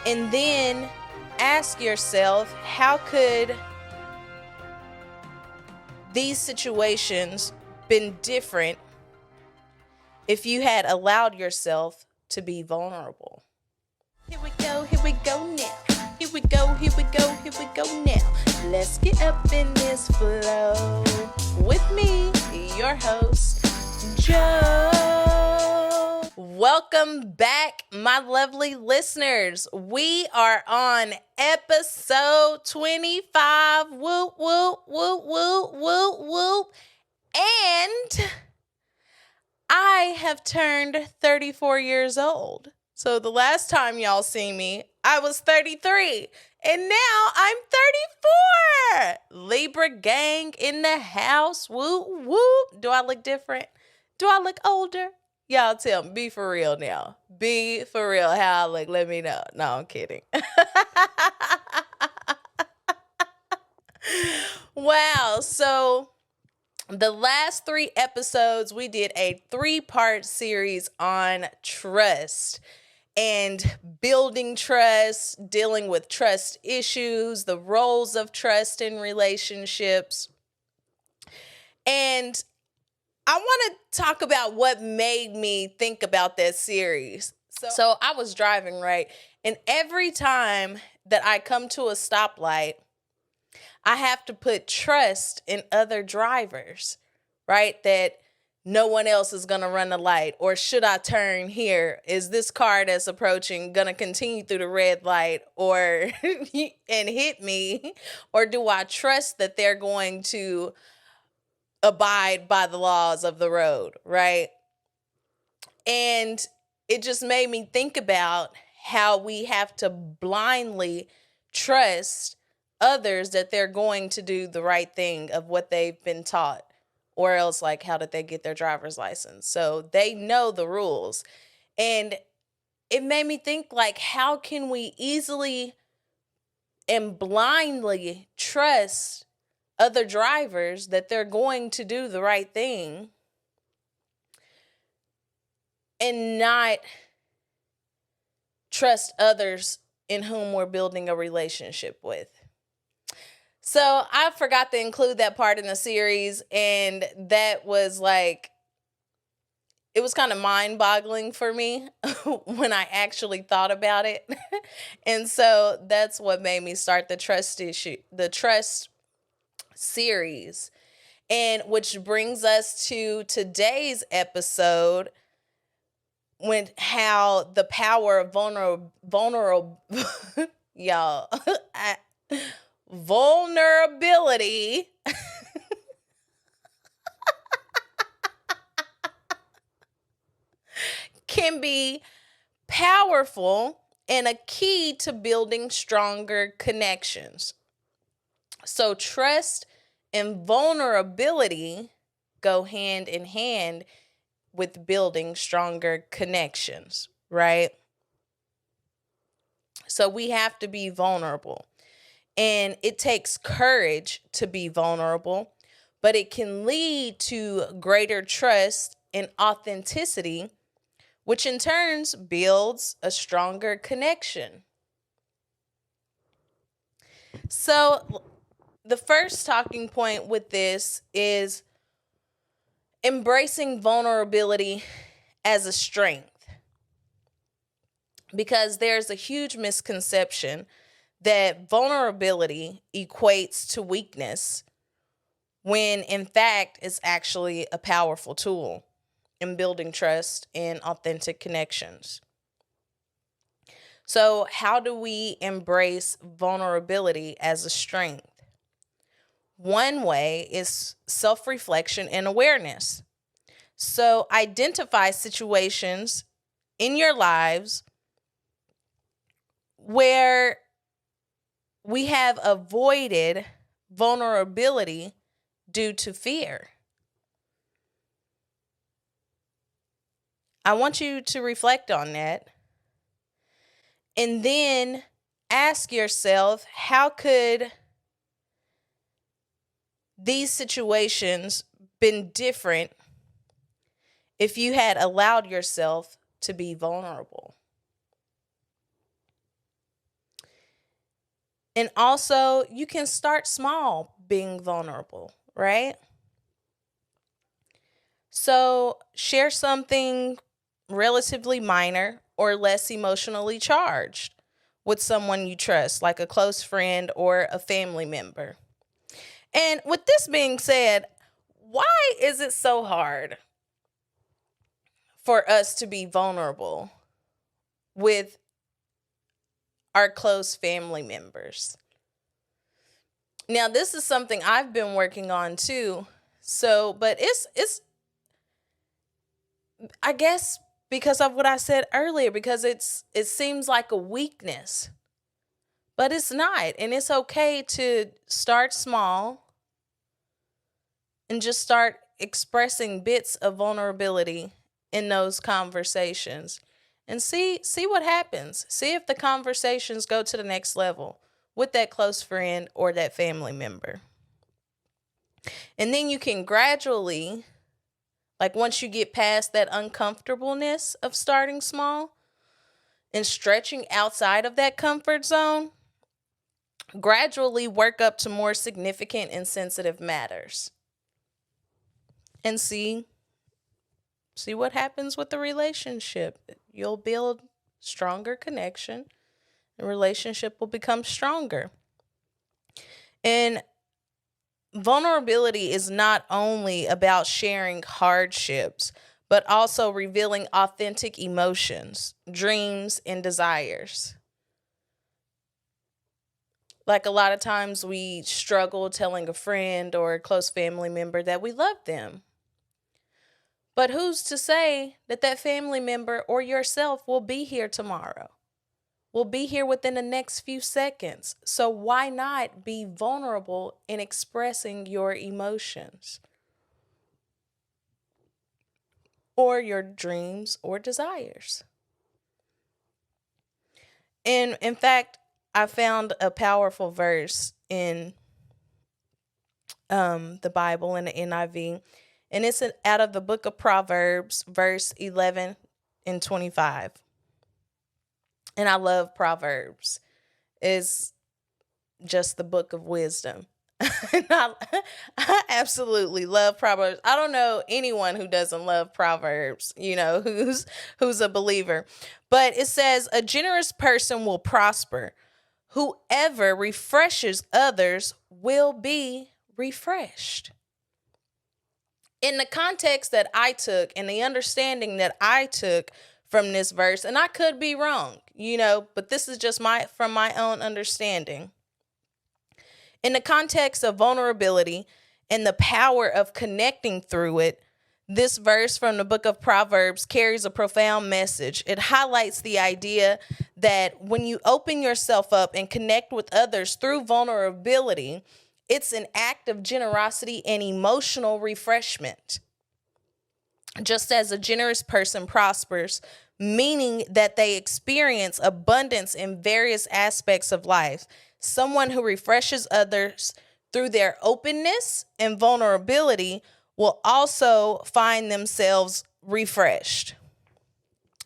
And then ask yourself, how could these situations been different if you had allowed yourself to be vulnerable? Here we go now. Here we go now. Let's get up in this flow with me, your host, Joe. Welcome back, my lovely listeners. We are on episode 25. Whoop, whoop, whoop, whoop, whoop, whoop. And I have turned 34 years old. So the last time y'all see me, I was 33. And now I'm 34. Libra gang in the house. Whoop, whoop. Do I look different? Do I look older? Y'all tell me. Be for real now. Be for real how I look. Let me know. No, I'm kidding. Wow. So the last 3 episodes, we did a 3-part series on trust and building trust, dealing with trust issues, the roles of trust in relationships. And I want to talk about what made me think about that series. So I was driving, right? And every time that I come to a stoplight, I have to put trust in other drivers, right? That no one else is going to run the light. Or should I turn here? Is this car that's approaching going to continue through the red light or and hit me? Or do I trust that they're going to abide by the laws of the road, right? And it just made me think about how we have to blindly trust others that they're going to do the right thing of what they've been taught, or else like how did they get their driver's license? So they know the rules. And it made me think, like, how can we easily and blindly trust other drivers that they're going to do the right thing and not trust others in whom we're building a relationship with? So I forgot to include that part in the series, and that was like, it was kind of mind-boggling for me when I actually thought about it. And so that's what made me start the trust series. And which brings us to today's episode, when how the power of y'all, vulnerability can be powerful and a key to building stronger connections. So trust and vulnerability go hand in hand with building stronger connections, right? So we have to be vulnerable. And it takes courage to be vulnerable, but it can lead to greater trust and authenticity, which in turn builds a stronger connection. So the first talking point with this is embracing vulnerability as a strength. Because there's a huge misconception that vulnerability equates to weakness, when in fact it's actually a powerful tool in building trust and authentic connections. So how do we embrace vulnerability as a strength? One way is self-reflection and awareness. So identify situations in your lives where we have avoided vulnerability due to fear. I want you to reflect on that. And then ask yourself, how could these situations been different if you had allowed yourself to be vulnerable? And also, you can start small being vulnerable, right? So, share something relatively minor or less emotionally charged with someone you trust, like a close friend or a family member. And with this being said, why is it so hard for us to be vulnerable with our close family members? Now, this is something I've been working on too. So, but it's I guess because of what I said earlier, because it seems like a weakness. But it's not, and it's okay to start small and just start expressing bits of vulnerability in those conversations and see what happens. See if the conversations go to the next level with that close friend or that family member. And then you can gradually, like once you get past that uncomfortableness of starting small and stretching outside of that comfort zone, gradually work up to more significant and sensitive matters. And see what happens with the relationship. You'll build stronger connection. The relationship will become stronger. And vulnerability is not only about sharing hardships, but also revealing authentic emotions, dreams, and desires. Like a lot of times we struggle telling a friend or a close family member that we love them. But who's to say that that family member or yourself will be here tomorrow? Will be here within the next few seconds. So why not be vulnerable in expressing your emotions or your dreams or desires? And in fact, I found a powerful verse in the Bible in the NIV, and it's out of the book of Proverbs, verse 11 and 25. And I love Proverbs. It's just the book of wisdom. And I absolutely love Proverbs. I don't know anyone who doesn't love Proverbs, who's a believer. But it says, a generous person will prosper. Whoever refreshes others will be refreshed. In the context that I took and the understanding that I took from this verse, and I could be wrong, but this is just from my own understanding. In the context of vulnerability and the power of connecting through it, this verse from the book of Proverbs carries a profound message. It highlights the idea that when you open yourself up and connect with others through vulnerability, it's an act of generosity and emotional refreshment. Just as a generous person prospers, meaning that they experience abundance in various aspects of life, someone who refreshes others through their openness and vulnerability will also find themselves refreshed.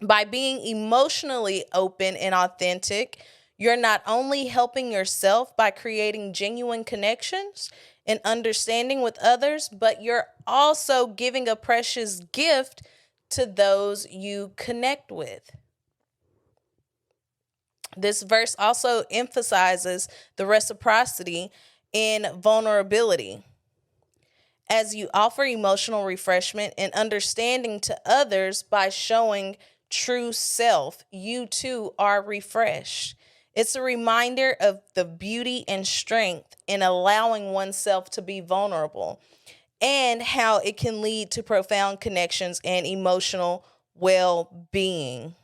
By being emotionally open and authentic, you're not only helping yourself by creating genuine connections and understanding with others, but you're also giving a precious gift to those you connect with. This verse also emphasizes the reciprocity in vulnerability. As you offer emotional refreshment and understanding to others by showing true self, you too are refreshed. It's a reminder of the beauty and strength in allowing oneself to be vulnerable and how it can lead to profound connections and emotional well-being.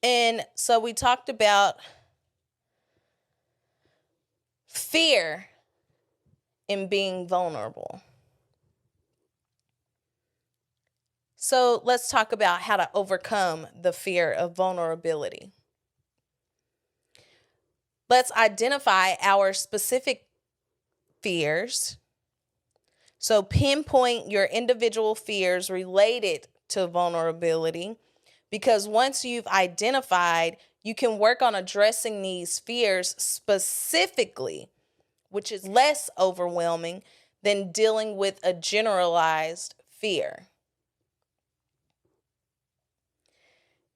And so we talked about fear in being vulnerable. So let's talk about how to overcome the fear of vulnerability. Let's identify our specific fears. So pinpoint your individual fears related to vulnerability. Because once you've identified, you can work on addressing these fears specifically, which is less overwhelming than dealing with a generalized fear.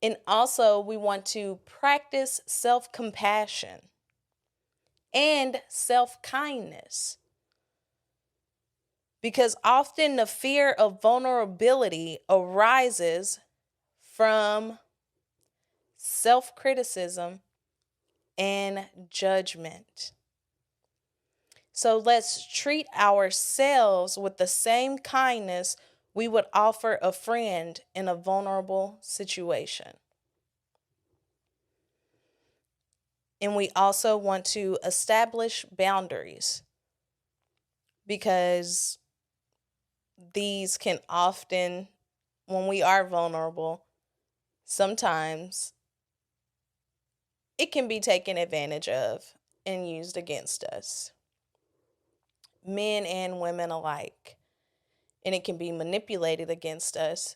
And also, we want to practice self-compassion and self-kindness. Because often the fear of vulnerability arises from self-criticism and judgment. So let's treat ourselves with the same kindness we would offer a friend in a vulnerable situation. And we also want to establish boundaries, because these can often, when we are vulnerable, sometimes it can be taken advantage of and used against us, men and women alike. And it can be manipulated against us.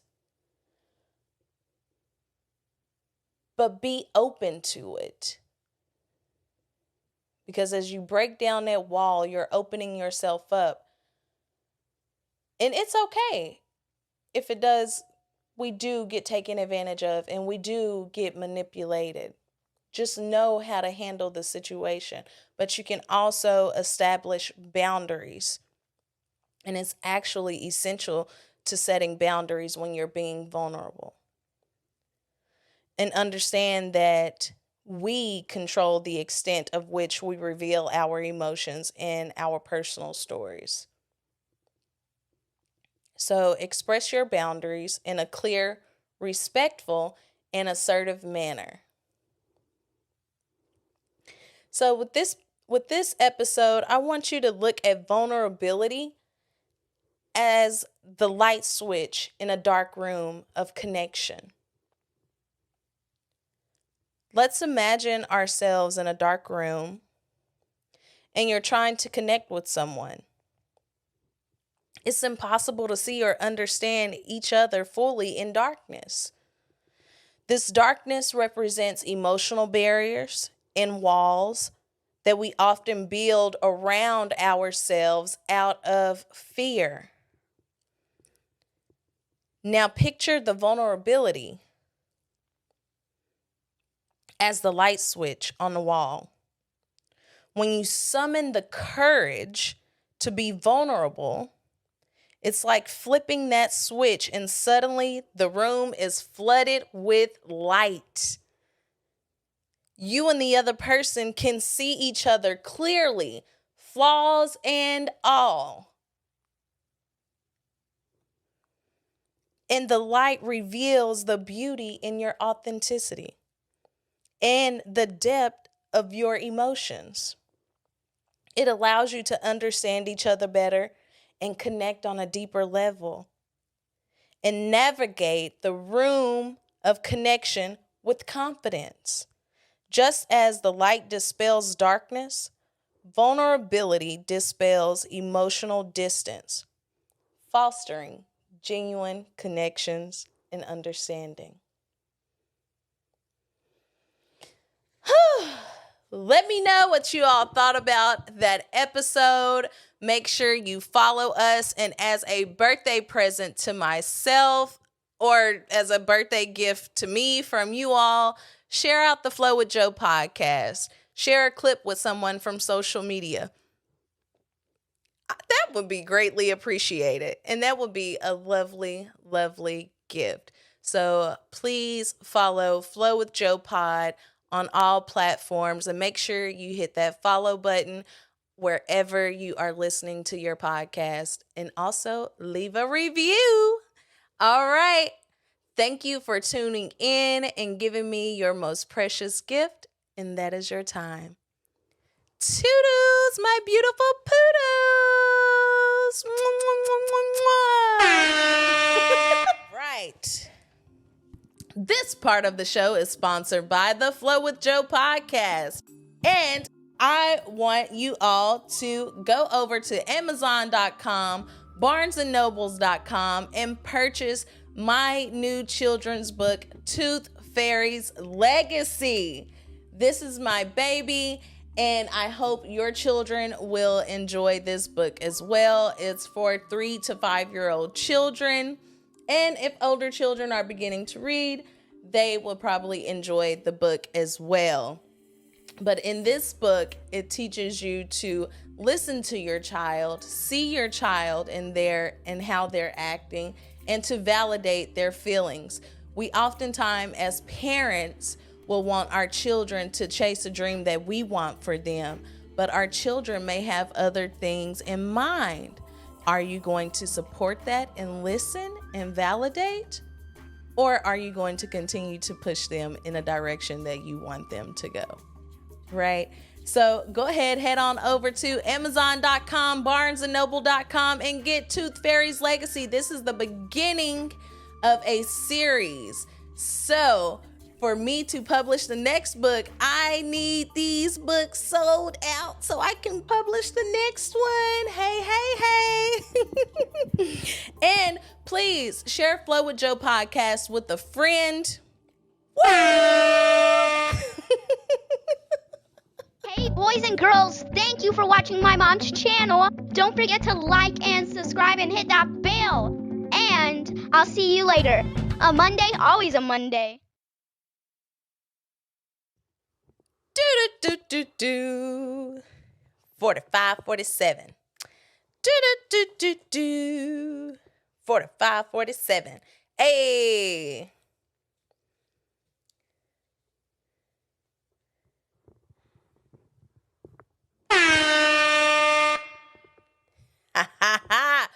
But be open to it. Because as you break down that wall, you're opening yourself up. And it's okay if it does, we do get taken advantage of and we do get manipulated. Just know how to handle the situation. But you can also establish boundaries. And it's actually essential to setting boundaries when you're being vulnerable. And understand that we control the extent of which we reveal our emotions and our personal stories. So express your boundaries in a clear, respectful, and assertive manner. So with this episode, I want you to look at vulnerability as the light switch in a dark room of connection. Let's imagine ourselves in a dark room and you're trying to connect with someone. It's impossible to see or understand each other fully in darkness. This darkness represents emotional barriers and walls that we often build around ourselves out of fear. Now picture the vulnerability as the light switch on the wall. When you summon the courage to be vulnerable, it's like flipping that switch and suddenly the room is flooded with light. You and the other person can see each other clearly, flaws and all. And the light reveals the beauty in your authenticity and the depth of your emotions. It allows you to understand each other better and connect on a deeper level and navigate the room of connection with confidence. Just as the light dispels darkness, vulnerability dispels emotional distance, fostering genuine connections and understanding. Let me know what you all thought about that episode. Make sure you follow us. And as a birthday present to myself, or as a birthday gift to me from you all, share out the Flow with Joe podcast. Share a clip with someone from social media. That would be greatly appreciated. And that would be a lovely, lovely gift. So please follow Flow with Joe Pod on all platforms and make sure you hit that follow button wherever you are listening to your podcast, and also leave a review. All right. Thank you for tuning in and giving me your most precious gift, and that is your time. Toodles, my beautiful poodles. Right. This part of the show is sponsored by the Flow with Joe podcast. And I want you all to go over to Amazon.com, barnesandnobles.com and purchase my new children's book, Tooth Fairy's Legacy. This is my baby, and I hope your children will enjoy this book as well. It's for 3 to 5-year-old children, and if older children are beginning to read, they will probably enjoy the book as well. But in this book, it teaches you to listen to your child, see your child and how they're acting, and to validate their feelings. We oftentimes, as parents, will want our children to chase a dream that we want for them, but our children may have other things in mind. Are you going to support that and listen and validate? Or are you going to continue to push them in a direction that you want them to go? Right? So go ahead, head on over to Amazon.com, barnesandnoble.com, and get Tooth Fairy's Legacy. This is the beginning of a series. So for me to publish the next book, I need these books sold out so I can publish the next one. Hey. And please share Flow with Joe podcast with a friend. Hey boys and girls, thank you for watching my mom's channel. Don't forget to like and subscribe and hit that bell. And I'll see you later. A Monday, always a Monday. 45, 47. 45, 47. Hey. Ha ha ha.